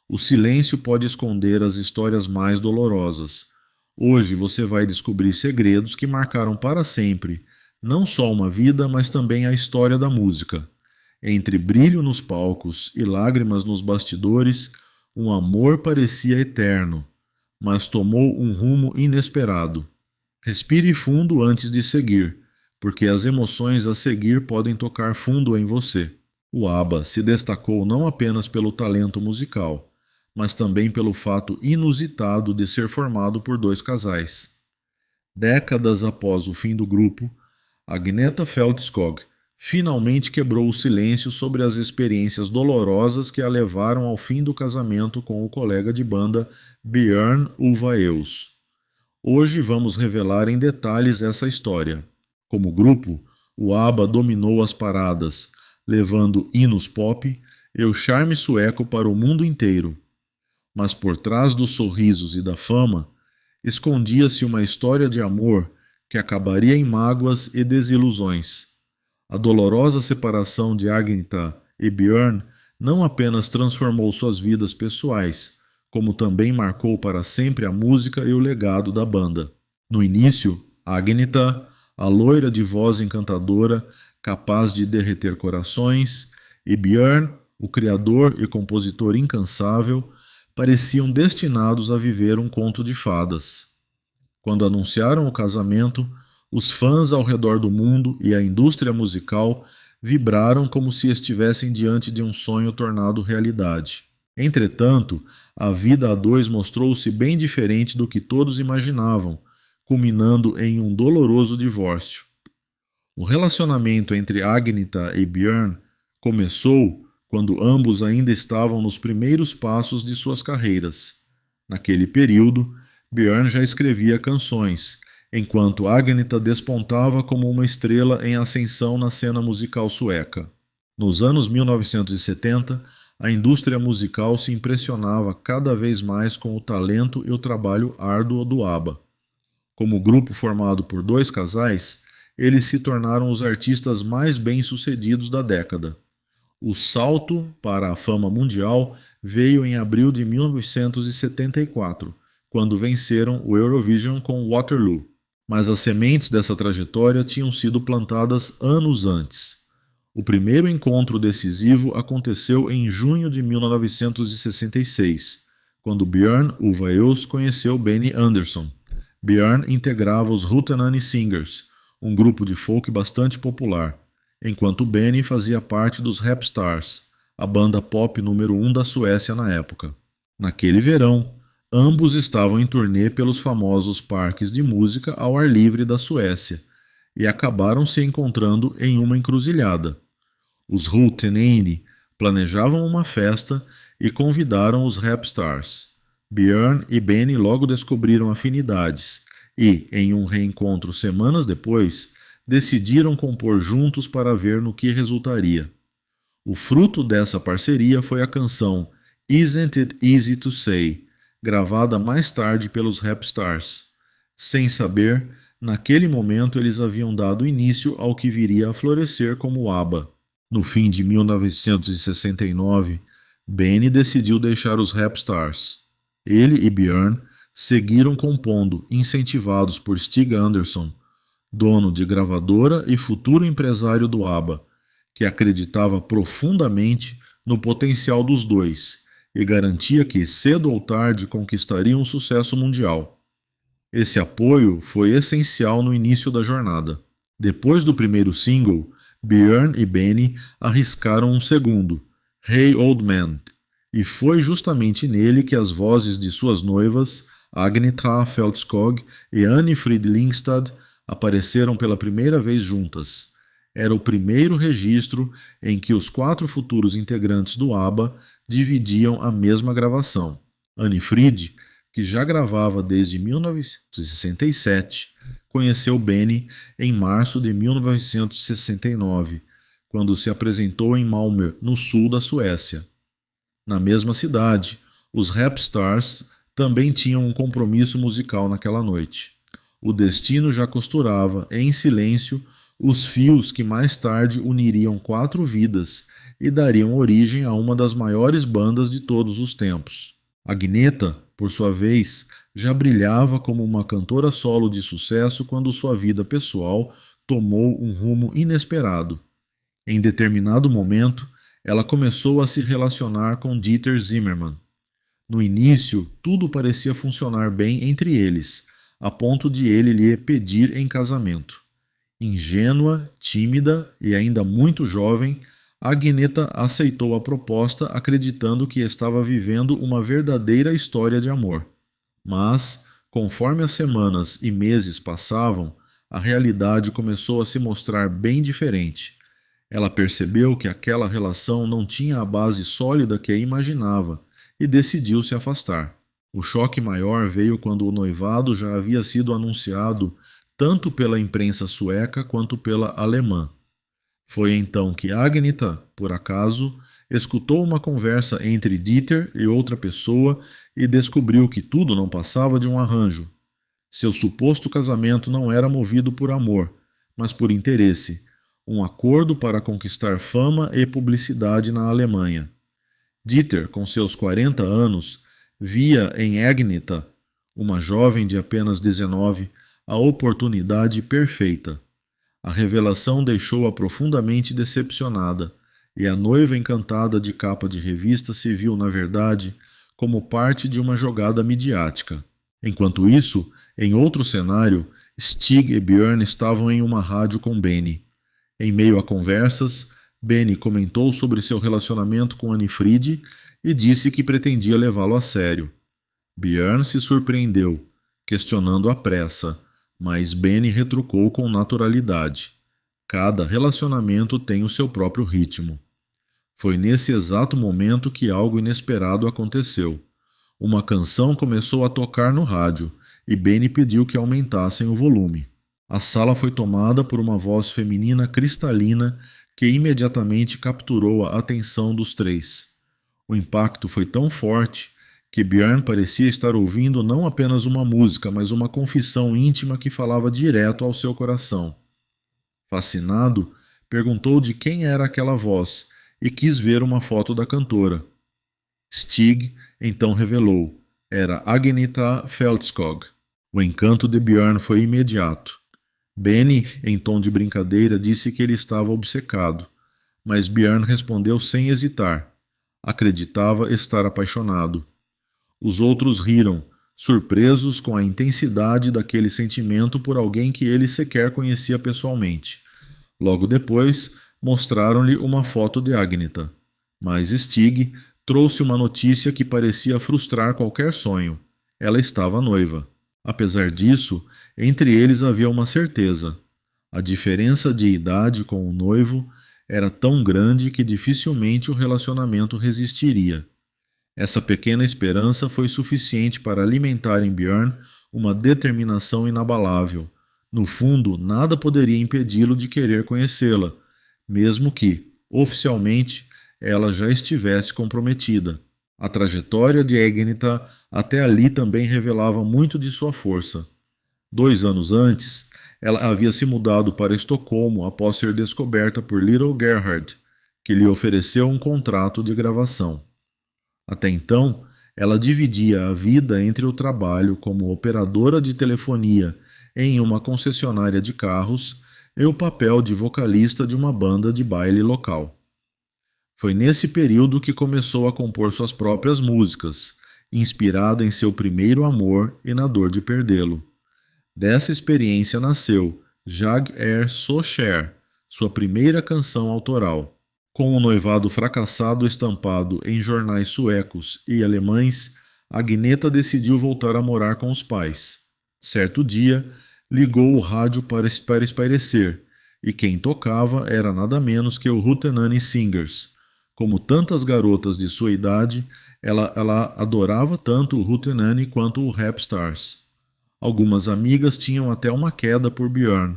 O silêncio pode esconder as histórias mais dolorosas. Hoje você vai descobrir segredos que marcaram para sempre, não só uma vida, mas também a história da música. Entre brilho nos palcos e lágrimas nos bastidores, um amor parecia eterno, mas tomou um rumo inesperado. Respire fundo antes de seguir, porque as emoções a seguir podem tocar fundo em você. O ABBA se destacou não apenas pelo talento musical, mas também pelo fato inusitado de ser formado por dois casais. Décadas após o fim do grupo, Agnetha Fältskog finalmente quebrou o silêncio sobre as experiências dolorosas que a levaram ao fim do casamento com o colega de banda Björn Ulvaeus. Hoje vamos revelar em detalhes essa história. Como grupo, o ABBA dominou as paradas, levando hinos pop e o charme sueco para o mundo inteiro. Mas por trás dos sorrisos e da fama, escondia-se uma história de amor que acabaria em mágoas e desilusões. A dolorosa separação de Agnetha e Björn não apenas transformou suas vidas pessoais, como também marcou para sempre a música e o legado da banda. No início, Agnetha, a loira de voz encantadora, capaz de derreter corações, e Björn, o criador e compositor incansável, pareciam destinados a viver um conto de fadas. Quando anunciaram o casamento, os fãs ao redor do mundo e a indústria musical vibraram como se estivessem diante de um sonho tornado realidade. Entretanto, a vida a dois mostrou-se bem diferente do que todos imaginavam, culminando em um doloroso divórcio. O relacionamento entre Agnetha e Björn começou quando ambos ainda estavam nos primeiros passos de suas carreiras. Naquele período, Björn já escrevia canções, enquanto Agnetha despontava como uma estrela em ascensão na cena musical sueca. Nos anos 1970, a indústria musical se impressionava cada vez mais com o talento e o trabalho árduo do ABBA. Como grupo formado por dois casais, eles se tornaram os artistas mais bem-sucedidos da década. O salto para a fama mundial veio em abril de 1974, quando venceram o Eurovision com Waterloo. Mas as sementes dessa trajetória tinham sido plantadas anos antes. O primeiro encontro decisivo aconteceu em junho de 1966, quando Björn Ulvaeus conheceu Benny Andersson. Björn integrava os Hootenanny Singers, um grupo de folk bastante popular, enquanto Benny fazia parte dos Rapstars, a banda pop número 1 da Suécia na época. Naquele verão, ambos estavam em turnê pelos famosos parques de música ao ar livre da Suécia e acabaram se encontrando em uma encruzilhada. Os Hootenanny planejavam uma festa e convidaram os Rapstars. Björn e Benny logo descobriram afinidades e, em um reencontro semanas depois, decidiram compor juntos para ver no que resultaria. O fruto dessa parceria foi a canção Isn't It Easy to Say, gravada mais tarde pelos Rapstars. Sem saber, naquele momento eles haviam dado início ao que viria a florescer como ABBA. No fim de 1969, Benny decidiu deixar os Rapstars. Ele e Björn seguiram compondo, incentivados por Stig Andersson, dono de gravadora e futuro empresário do ABBA, que acreditava profundamente no potencial dos dois e garantia que, cedo ou tarde, conquistariam um sucesso mundial. Esse apoio foi essencial no início da jornada. Depois do primeiro single, Björn e Benny arriscaram um segundo, Hey Old Man, e foi justamente nele que as vozes de suas noivas, Agnetha Fältskog e Anni-Frid Lyngstad, apareceram pela primeira vez juntas. Era o primeiro registro em que os quatro futuros integrantes do ABBA dividiam a mesma gravação. Anni-Frid, que já gravava desde 1967, conheceu Benny em março de 1969, quando se apresentou em Malmö, no sul da Suécia. Na mesma cidade, os Rapstars também tinham um compromisso musical naquela noite. O destino já costurava, em silêncio, os fios que mais tarde uniriam quatro vidas e dariam origem a uma das maiores bandas de todos os tempos. Agnetha, por sua vez, já brilhava como uma cantora solo de sucesso quando sua vida pessoal tomou um rumo inesperado. Em determinado momento, ela começou a se relacionar com Dieter Zimmermann. No início, tudo parecia funcionar bem entre eles, a ponto de ele lhe pedir em casamento. Ingênua, tímida e ainda muito jovem, Agnetha aceitou a proposta acreditando que estava vivendo uma verdadeira história de amor. Mas, conforme as semanas e meses passavam, a realidade começou a se mostrar bem diferente. Ela percebeu que aquela relação não tinha a base sólida que imaginava e decidiu se afastar. O choque maior veio quando o noivado já havia sido anunciado tanto pela imprensa sueca quanto pela alemã. Foi então que Agnetha, por acaso, escutou uma conversa entre Dieter e outra pessoa e descobriu que tudo não passava de um arranjo. Seu suposto casamento não era movido por amor, mas por interesse, um acordo para conquistar fama e publicidade na Alemanha. Dieter, com seus 40 anos, via em Agnetha, uma jovem de apenas 19, a oportunidade perfeita. A revelação deixou-a profundamente decepcionada, e a noiva encantada de capa de revista se viu, na verdade, como parte de uma jogada midiática. Enquanto isso, em outro cenário, Stig e Björn estavam em uma rádio com Benny. Em meio a conversas, Benny comentou sobre seu relacionamento com Anni-Frid e disse que pretendia levá-lo a sério. Björn se surpreendeu, questionando a pressa, mas Benny retrucou com naturalidade. Cada relacionamento tem o seu próprio ritmo. Foi nesse exato momento que algo inesperado aconteceu. Uma canção começou a tocar no rádio e Benny pediu que aumentassem o volume. A sala foi tomada por uma voz feminina cristalina que imediatamente capturou a atenção dos três. O impacto foi tão forte que Björn parecia estar ouvindo não apenas uma música, mas uma confissão íntima que falava direto ao seu coração. Fascinado, perguntou de quem era aquela voz e quis ver uma foto da cantora. Stig então revelou: era Agnetha Feldskog. O encanto de Björn foi imediato. Benny, em tom de brincadeira, disse que ele estava obcecado, mas Björn respondeu sem hesitar. Acreditava estar apaixonado. Os outros riram, surpresos com a intensidade daquele sentimento por alguém que ele sequer conhecia pessoalmente. Logo depois, mostraram-lhe uma foto de Agnetha. Mas Stig trouxe uma notícia que parecia frustrar qualquer sonho. Ela estava noiva. Apesar disso, entre eles havia uma certeza. A diferença de idade com o noivo era tão grande que dificilmente o relacionamento resistiria. Essa pequena esperança foi suficiente para alimentar em Björn uma determinação inabalável. No fundo, nada poderia impedi-lo de querer conhecê-la, mesmo que, oficialmente, ela já estivesse comprometida. A trajetória de Agnetha até ali também revelava muito de sua força. 2 anos antes, ela havia se mudado para Estocolmo após ser descoberta por Little Gerhard, que lhe ofereceu um contrato de gravação. Até então, ela dividia a vida entre o trabalho como operadora de telefonia em uma concessionária de carros e o papel de vocalista de uma banda de baile local. Foi nesse período que começou a compor suas próprias músicas, inspirada em seu primeiro amor e na dor de perdê-lo. Dessa experiência nasceu Jag är så kär, sua primeira canção autoral. Com o noivado fracassado estampado em jornais suecos e alemães, Agnetha decidiu voltar a morar com os pais. Certo dia, ligou o rádio para espairecer, e quem tocava era nada menos que o Hootenanny Singers. Como tantas garotas de sua idade, ela adorava tanto o Hootenanny quanto o Rapstars. Algumas amigas tinham até uma queda por Björn,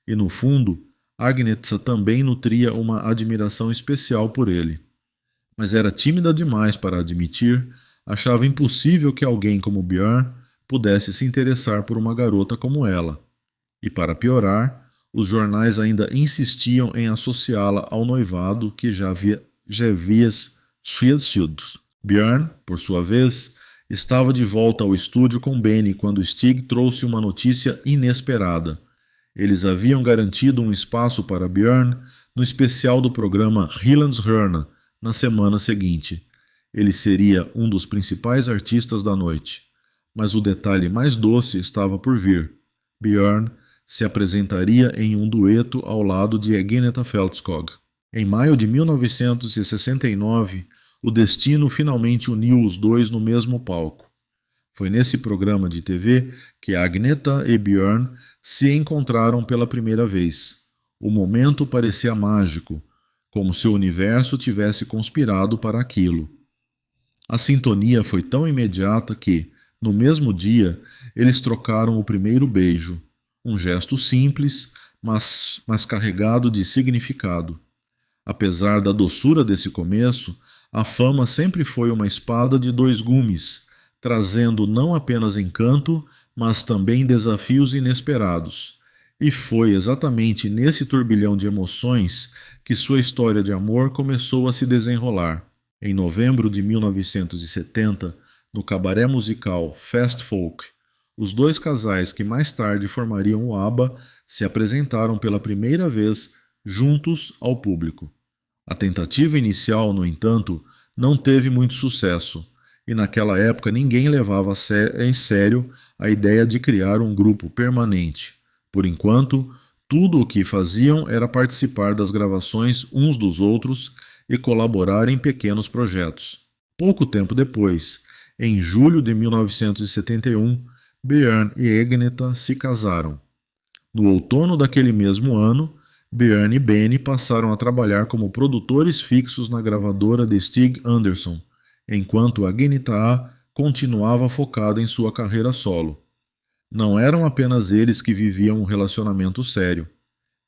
e no fundo, Agnetha também nutria uma admiração especial por ele. Mas era tímida demais para admitir, achava impossível que alguém como Björn pudesse se interessar por uma garota como ela. E para piorar, os jornais ainda insistiam em associá-la ao noivado que já Gevies Schildsud. Björn, por sua vez, estava de volta ao estúdio com Benny quando Stig trouxe uma notícia inesperada. Eles haviam garantido um espaço para Björn no especial do programa Hylands na semana seguinte. Ele seria um dos principais artistas da noite. Mas o detalhe mais doce estava por vir. Björn se apresentaria em um dueto ao lado de Agnetha Fältskog. Em maio de 1969, o destino finalmente uniu os dois no mesmo palco. Foi nesse programa de TV que Agnetha e Björn se encontraram pela primeira vez. O momento parecia mágico, como se o universo tivesse conspirado para aquilo. A sintonia foi tão imediata que, no mesmo dia, eles trocaram o primeiro beijo. Um gesto simples, mas carregado de significado. Apesar da doçura desse começo, a fama sempre foi uma espada de dois gumes, trazendo não apenas encanto, mas também desafios inesperados. E foi exatamente nesse turbilhão de emoções que sua história de amor começou a se desenrolar. Em novembro de 1970, no cabaré musical Fast Folk, os dois casais que mais tarde formariam o ABBA se apresentaram pela primeira vez juntos ao público. A tentativa inicial, no entanto, não teve muito sucesso, e naquela época ninguém levava em sério a ideia de criar um grupo permanente. Por enquanto, tudo o que faziam era participar das gravações uns dos outros e colaborar em pequenos projetos. Pouco tempo depois, em julho de 1971, Björn e Agnetha se casaram. No outono daquele mesmo ano, Björn e Benny passaram a trabalhar como produtores fixos na gravadora de Stig Anderson, enquanto Agnetha continuava focada em sua carreira solo. Não eram apenas eles que viviam um relacionamento sério.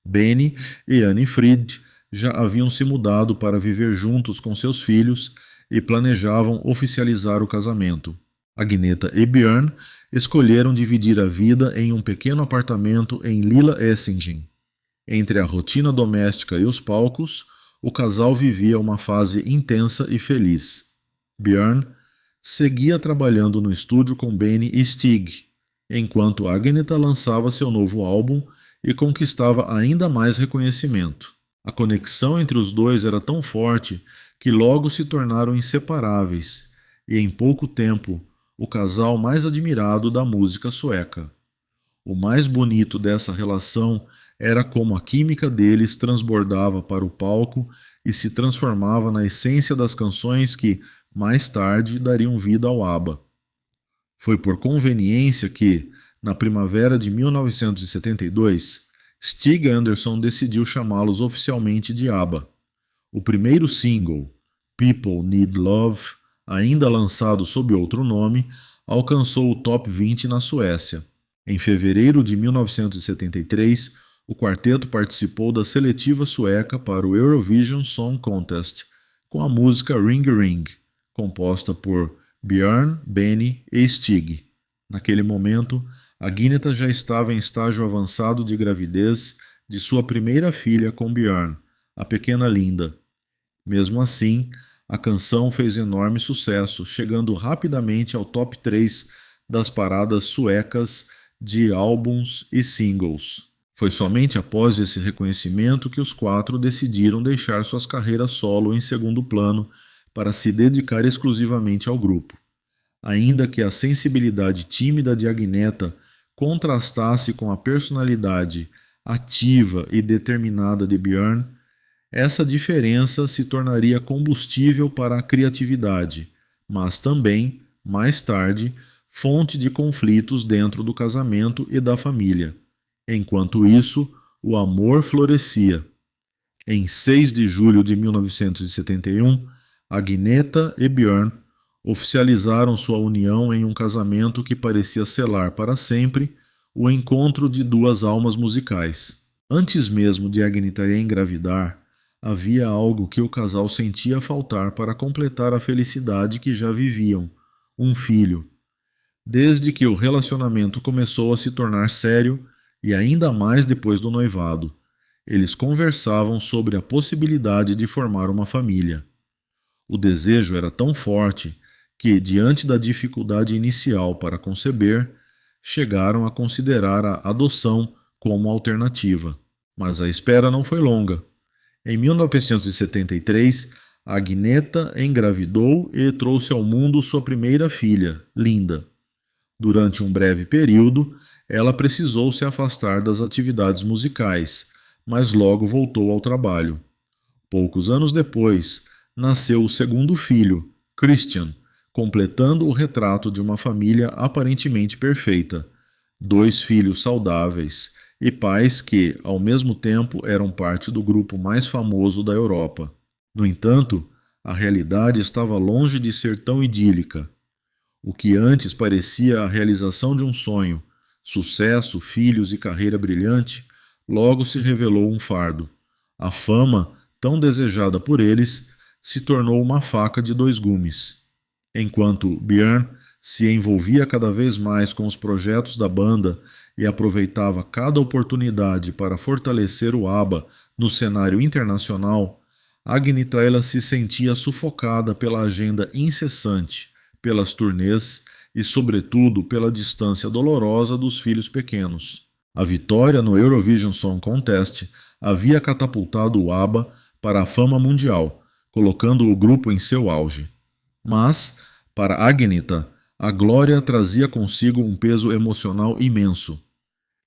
Benny e Annie Fried já haviam se mudado para viver juntos com seus filhos e planejavam oficializar o casamento. Agnetha e Björn escolheram dividir a vida em um pequeno apartamento em Lilla Essingen. Entre a rotina doméstica e os palcos, o casal vivia uma fase intensa e feliz. Björn seguia trabalhando no estúdio com Benny e Stig, enquanto Agnetha lançava seu novo álbum e conquistava ainda mais reconhecimento. A conexão entre os dois era tão forte que logo se tornaram inseparáveis, e em pouco tempo, o casal mais admirado da música sueca. O mais bonito dessa relação era como a química deles transbordava para o palco e se transformava na essência das canções que, mais tarde, dariam vida ao ABBA. Foi por conveniência que, na primavera de 1972, Stig Anderson decidiu chamá-los oficialmente de ABBA. O primeiro single, People Need Love, ainda lançado sob outro nome, alcançou o top 20 na Suécia. Em fevereiro de 1973, o quarteto participou da seletiva sueca para o Eurovision Song Contest, com a música Ring Ring, composta por Björn, Benny e Stig. Naquele momento, Agnetha já estava em estágio avançado de gravidez de sua primeira filha com Björn, a pequena Linda. Mesmo assim, a canção fez enorme sucesso, chegando rapidamente ao top 3 das paradas suecas de álbuns e singles. Foi somente após esse reconhecimento que os quatro decidiram deixar suas carreiras solo em segundo plano para se dedicar exclusivamente ao grupo. Ainda que a sensibilidade tímida de Agnetha contrastasse com a personalidade ativa e determinada de Björn, essa diferença se tornaria combustível para a criatividade, mas também, mais tarde, fonte de conflitos dentro do casamento e da família. Enquanto isso, o amor florescia. Em 6 de julho de 1971, Agnetha e Björn oficializaram sua união em um casamento que parecia selar para sempre o encontro de duas almas musicais. Antes mesmo de Agnetha engravidar, havia algo que o casal sentia faltar para completar a felicidade que já viviam: um filho. Desde que o relacionamento começou a se tornar sério, e ainda mais depois do noivado, Eles conversavam sobre a possibilidade de formar uma família. O desejo era tão forte que, diante da dificuldade inicial para conceber, chegaram a considerar a adoção como alternativa. Mas a espera não foi longa. Em 1973, Agneta engravidou e trouxe ao mundo sua primeira filha, Linda. Durante um breve período, ela precisou se afastar das atividades musicais, mas logo voltou ao trabalho. Poucos anos depois, nasceu o segundo filho, Christian, completando o retrato de uma família aparentemente perfeita. Dois filhos saudáveis e pais que, ao mesmo tempo, eram parte do grupo mais famoso da Europa. No entanto, a realidade estava longe de ser tão idílica. O que antes parecia a realização de um sonho, sucesso, filhos e carreira brilhante, logo se revelou um fardo. A fama, tão desejada por eles, se tornou uma faca de dois gumes. Enquanto Björn se envolvia cada vez mais com os projetos da banda e aproveitava cada oportunidade para fortalecer o ABBA no cenário internacional, Agnetha se sentia sufocada pela agenda incessante, pelas turnês e, sobretudo, pela distância dolorosa dos filhos pequenos. A vitória no Eurovision Song Contest havia catapultado o ABBA para a fama mundial, colocando o grupo em seu auge. Mas, para Agnetha, a glória trazia consigo um peso emocional imenso.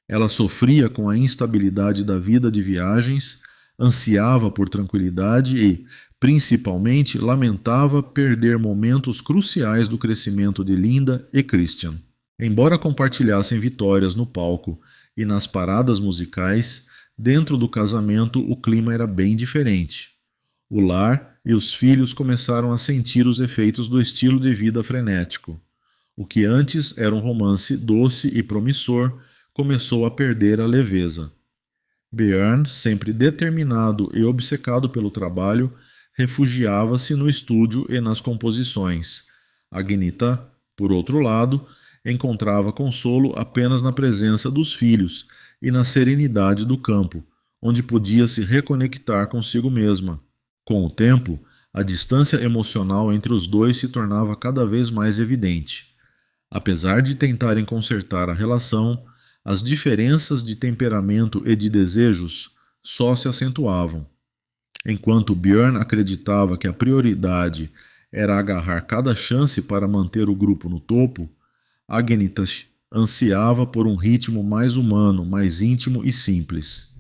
Ela sofria com a instabilidade da vida de viagens, ansiava por tranquilidade e, principalmente, lamentava perder momentos cruciais do crescimento de Linda e Christian. Embora compartilhassem vitórias no palco e nas paradas musicais, dentro do casamento o clima era bem diferente. O lar e os filhos começaram a sentir os efeitos do estilo de vida frenético. O que antes era um romance doce e promissor começou a perder a leveza. Björn, sempre determinado e obcecado pelo trabalho, refugiava-se no estúdio e nas composições. Agnetha, por outro lado, encontrava consolo apenas na presença dos filhos e na serenidade do campo, onde podia se reconectar consigo mesma. Com o tempo, a distância emocional entre os dois se tornava cada vez mais evidente. Apesar de tentarem consertar a relação, as diferenças de temperamento e de desejos só se acentuavam. Enquanto Björn acreditava que a prioridade era agarrar cada chance para manter o grupo no topo, Agnetha ansiava por um ritmo mais humano, mais íntimo e simples.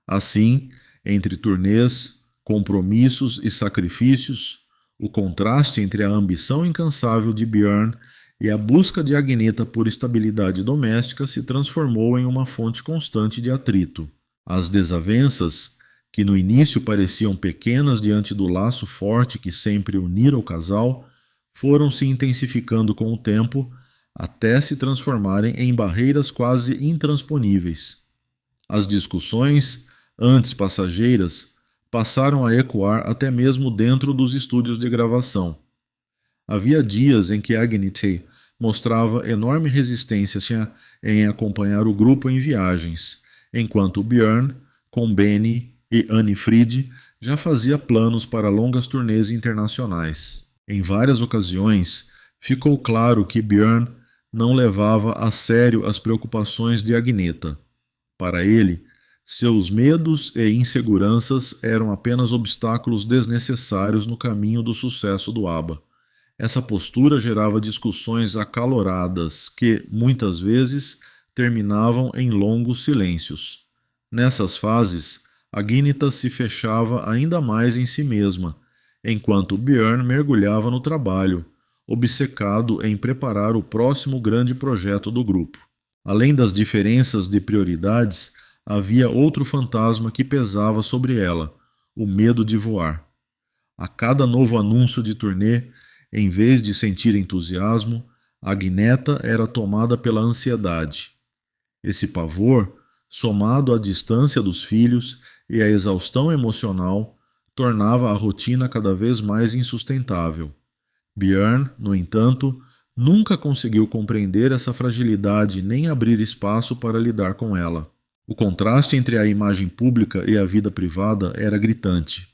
Assim, entre turnês, compromissos e sacrifícios, o contraste entre a ambição incansável de Björn e a busca de Agnetha por estabilidade doméstica se transformou em uma fonte constante de atrito. As desavenças, que no início pareciam pequenas diante do laço forte que sempre unira o casal, foram se intensificando com o tempo até se transformarem em barreiras quase intransponíveis. As discussões, antes passageiras, passaram a ecoar até mesmo dentro dos estúdios de gravação. Havia dias em que Agnetha mostrava enorme resistência em acompanhar o grupo em viagens, enquanto Björn, com Benny e Annie Fried, já fazia planos para longas turnês internacionais. Em várias ocasiões, ficou claro que Björn não levava a sério as preocupações de Agnetha. Para ele, seus medos e inseguranças eram apenas obstáculos desnecessários no caminho do sucesso do ABBA. Essa postura gerava discussões acaloradas que, muitas vezes, terminavam em longos silêncios. Nessas fases, Agnetha se fechava ainda mais em si mesma, enquanto Björn mergulhava no trabalho, obcecado em preparar o próximo grande projeto do grupo. Além das diferenças de prioridades, havia outro fantasma que pesava sobre ela, o medo de voar. A cada novo anúncio de turnê, em vez de sentir entusiasmo, Agnetha era tomada pela ansiedade. Esse pavor, somado à distância dos filhos e à exaustão emocional, tornava a rotina cada vez mais insustentável. Björn, no entanto, nunca conseguiu compreender essa fragilidade nem abrir espaço para lidar com ela. O contraste entre a imagem pública e a vida privada era gritante.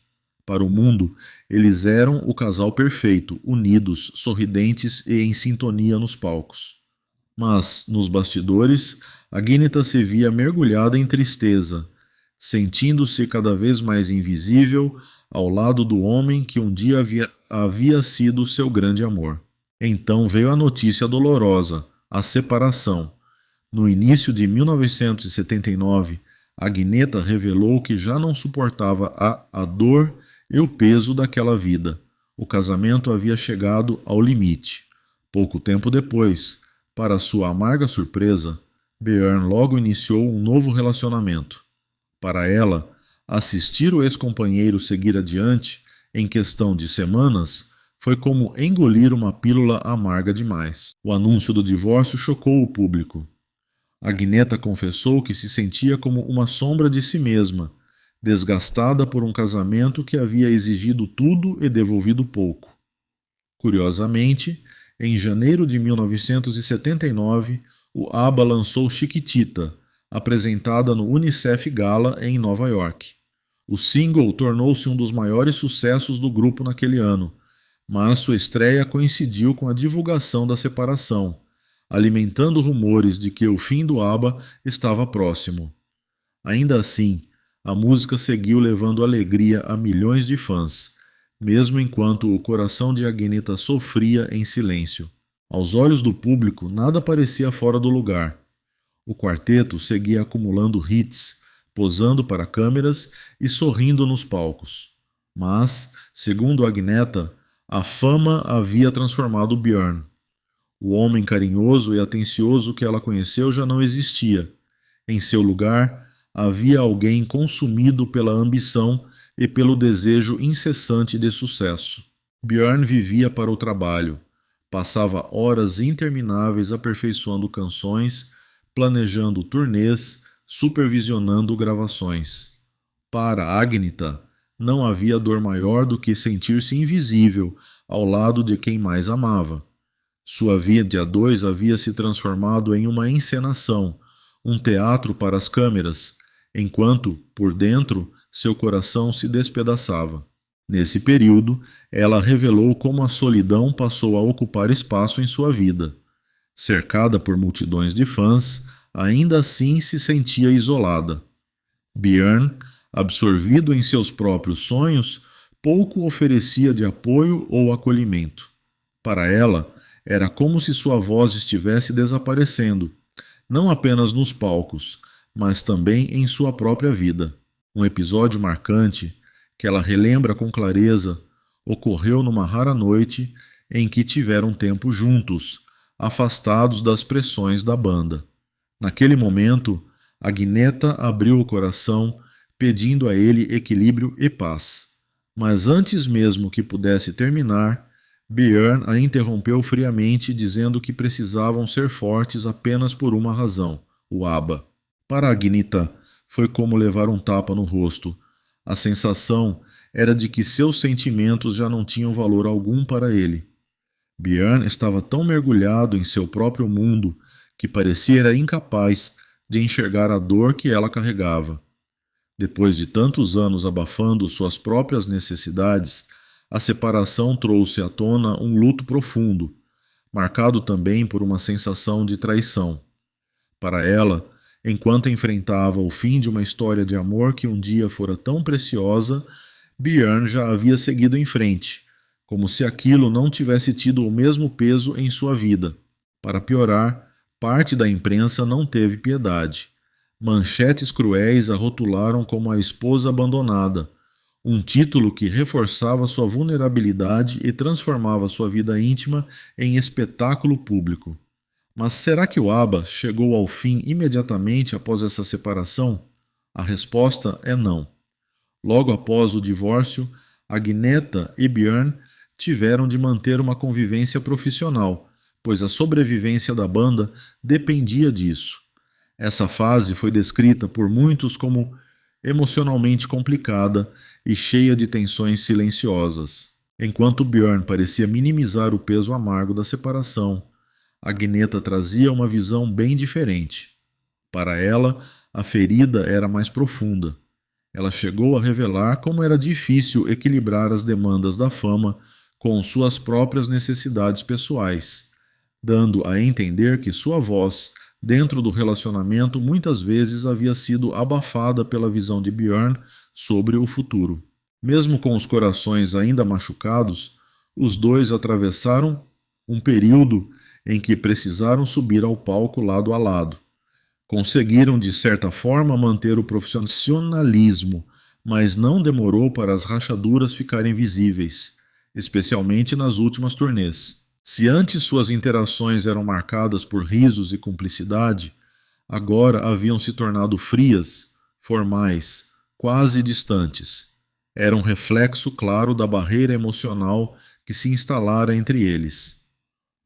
Para o mundo, eles eram o casal perfeito, unidos, sorridentes e em sintonia nos palcos. Mas, nos bastidores, Agnetha se via mergulhada em tristeza, sentindo-se cada vez mais invisível ao lado do homem que um dia havia sido seu grande amor. Então veio a notícia dolorosa, a separação. No início de 1979, Agnetha revelou que já não suportava a dor e o peso daquela vida. O casamento havia chegado ao limite. Pouco tempo depois, para sua amarga surpresa, Björn logo iniciou um novo relacionamento. Para ela, assistir o ex-companheiro seguir adiante, em questão de semanas, foi como engolir uma pílula amarga demais. O anúncio do divórcio chocou o público. Agnetha confessou que se sentia como uma sombra de si mesma, desgastada por um casamento que havia exigido tudo e devolvido pouco. Curiosamente, em janeiro de 1979, o ABBA lançou Chiquitita, apresentada no Unicef Gala em Nova York. O single tornou-se um dos maiores sucessos do grupo naquele ano, mas sua estreia coincidiu com a divulgação da separação, alimentando rumores de que o fim do ABBA estava próximo. Ainda assim, a música seguiu levando alegria a milhões de fãs, mesmo enquanto o coração de Agnetha sofria em silêncio. Aos olhos do público, nada parecia fora do lugar. O quarteto seguia acumulando hits, posando para câmeras e sorrindo nos palcos. Mas, segundo Agnetha, a fama havia transformado Björn. O homem carinhoso e atencioso que ela conheceu já não existia. Em seu lugar, havia alguém consumido pela ambição e pelo desejo incessante de sucesso. Björn vivia para o trabalho. Passava horas intermináveis aperfeiçoando canções, planejando turnês, supervisionando gravações. Para Agnetha, não havia dor maior do que sentir-se invisível ao lado de quem mais amava. Sua vida a dois havia se transformado em uma encenação, um teatro para as câmeras, enquanto, por dentro, seu coração se despedaçava. Nesse período, ela revelou como a solidão passou a ocupar espaço em sua vida. Cercada por multidões de fãs, ainda assim se sentia isolada. Björn, absorvido em seus próprios sonhos, pouco oferecia de apoio ou acolhimento. Para ela, era como se sua voz estivesse desaparecendo, não apenas nos palcos, mas também em sua própria vida. Um episódio marcante, que ela relembra com clareza, ocorreu numa rara noite em que tiveram tempo juntos, afastados das pressões da banda. Naquele momento, Agnetha abriu o coração, pedindo a ele equilíbrio e paz. Mas antes mesmo que pudesse terminar, Björn a interrompeu friamente, dizendo que precisavam ser fortes apenas por uma razão: o ABBA. Para Agnetha, foi como levar um tapa no rosto. A sensação era de que seus sentimentos já não tinham valor algum para ele. Björn estava tão mergulhado em seu próprio mundo que parecia incapaz de enxergar a dor que ela carregava. Depois de tantos anos abafando suas próprias necessidades, a separação trouxe à tona um luto profundo, marcado também por uma sensação de traição. Para ela, enquanto enfrentava o fim de uma história de amor que um dia fora tão preciosa, Björn já havia seguido em frente, como se aquilo não tivesse tido o mesmo peso em sua vida. Para piorar, parte da imprensa não teve piedade. Manchetes cruéis a rotularam como a esposa abandonada, um título que reforçava sua vulnerabilidade e transformava sua vida íntima em espetáculo público. Mas será que o ABBA chegou ao fim imediatamente após essa separação? A resposta é não. Logo após o divórcio, Agnetha e Björn tiveram de manter uma convivência profissional, pois a sobrevivência da banda dependia disso. Essa fase foi descrita por muitos como emocionalmente complicada e cheia de tensões silenciosas. Enquanto Björn parecia minimizar o peso amargo da separação, Agnetha trazia uma visão bem diferente. Para ela, a ferida era mais profunda. Ela chegou a revelar como era difícil equilibrar as demandas da fama com suas próprias necessidades pessoais, dando a entender que sua voz, dentro do relacionamento, muitas vezes havia sido abafada pela visão de Björn sobre o futuro. Mesmo com os corações ainda machucados, os dois atravessaram um período em que precisaram subir ao palco lado a lado. Conseguiram, de certa forma, manter o profissionalismo, mas não demorou para as rachaduras ficarem visíveis, especialmente nas últimas turnês. Se antes suas interações eram marcadas por risos e cumplicidade, agora haviam se tornado frias, formais, quase distantes. Era um reflexo claro da barreira emocional que se instalara entre eles.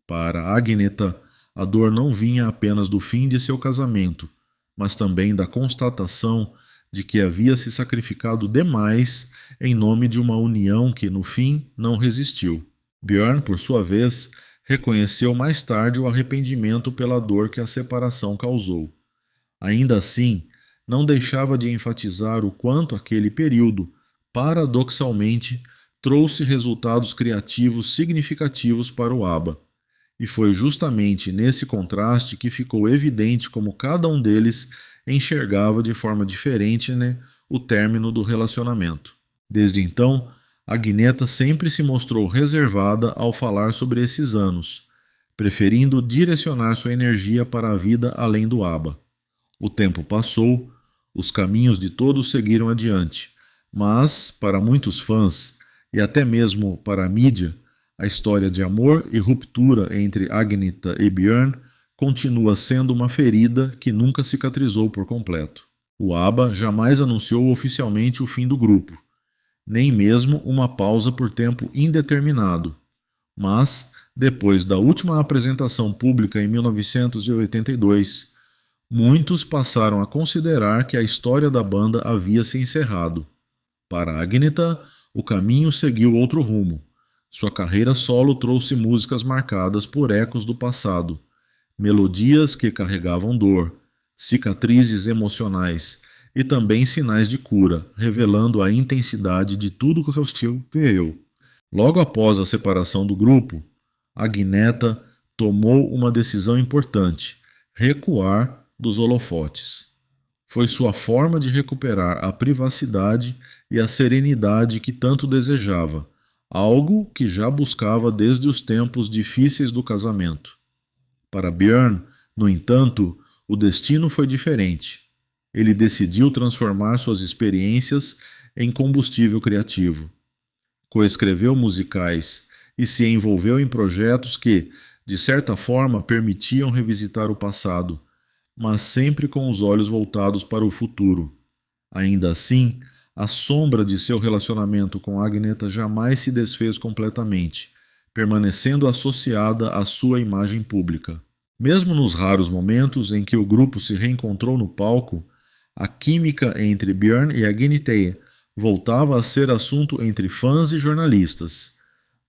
Para Agneta, a dor não vinha apenas do fim de seu casamento, mas também da constatação de que havia se sacrificado demais em nome de uma união que, no fim, não resistiu. Björn, por sua vez, reconheceu mais tarde o arrependimento pela dor que a separação causou. Ainda assim, não deixava de enfatizar o quanto aquele período, paradoxalmente, trouxe resultados criativos significativos para o ABBA. E foi justamente nesse contraste que ficou evidente como cada um deles enxergava de forma diferente, o término do relacionamento. Desde então, Agneta sempre se mostrou reservada ao falar sobre esses anos, preferindo direcionar sua energia para a vida além do ABBA. O tempo passou, os caminhos de todos seguiram adiante, mas, para muitos fãs, e até mesmo para a mídia, a história de amor e ruptura entre Agneta e Björn continua sendo uma ferida que nunca cicatrizou por completo. O ABBA jamais anunciou oficialmente o fim do grupo, nem mesmo uma pausa por tempo indeterminado. Mas, depois da última apresentação pública em 1982, muitos passaram a considerar que a história da banda havia se encerrado. Para Agneta, o caminho seguiu outro rumo. Sua carreira solo trouxe músicas marcadas por ecos do passado, melodias que carregavam dor, cicatrizes emocionais e também sinais de cura, revelando a intensidade de tudo que o Steel viveu. Logo após a separação do grupo, Agneta tomou uma decisão importante: recuar dos holofotes. Foi sua forma de recuperar a privacidade e a serenidade que tanto desejava, algo que já buscava desde os tempos difíceis do casamento. Para Björn, no entanto, o destino foi diferente. Ele decidiu transformar suas experiências em combustível criativo. Coescreveu musicais e se envolveu em projetos que, de certa forma, permitiam revisitar o passado, mas sempre com os olhos voltados para o futuro. Ainda assim, a sombra de seu relacionamento com Agneta jamais se desfez completamente, permanecendo associada à sua imagem pública. Mesmo nos raros momentos em que o grupo se reencontrou no palco, a química entre Björn e Agneta voltava a ser assunto entre fãs e jornalistas.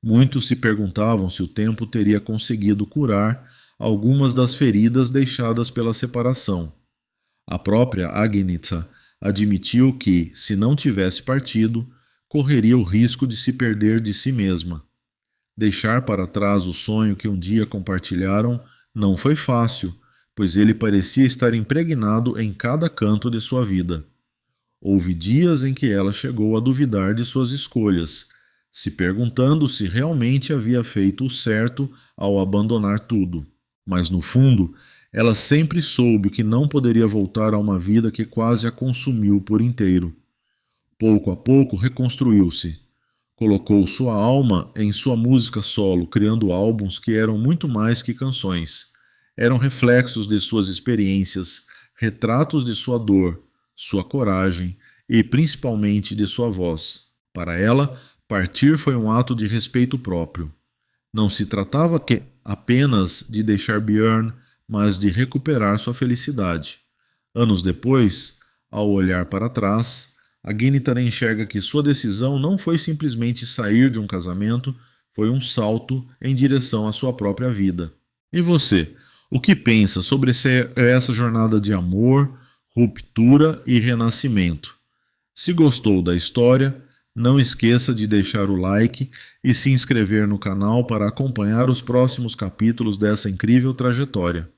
Muitos se perguntavam se o tempo teria conseguido curar algumas das feridas deixadas pela separação. A própria Agneta admitiu que, se não tivesse partido, correria o risco de se perder de si mesma. Deixar para trás o sonho que um dia compartilharam não foi fácil, pois ele parecia estar impregnado em cada canto de sua vida. Houve dias em que ela chegou a duvidar de suas escolhas, se perguntando se realmente havia feito o certo ao abandonar tudo. Mas no fundo, ela sempre soube que não poderia voltar a uma vida que quase a consumiu por inteiro. Pouco a pouco reconstruiu-se. Colocou sua alma em sua música solo, criando álbuns que eram muito mais que canções. Eram reflexos de suas experiências, retratos de sua dor, sua coragem e principalmente de sua voz. Para ela, partir foi um ato de respeito próprio. Não se tratava apenas de deixar Björn, mas de recuperar sua felicidade. Anos depois, ao olhar para trás, Agneta enxerga que sua decisão não foi simplesmente sair de um casamento, foi um salto em direção à sua própria vida. E você, o que pensa sobre essa jornada de amor, ruptura e renascimento. Se gostou da história, não esqueça de deixar o like e se inscrever no canal para acompanhar os próximos capítulos dessa incrível trajetória.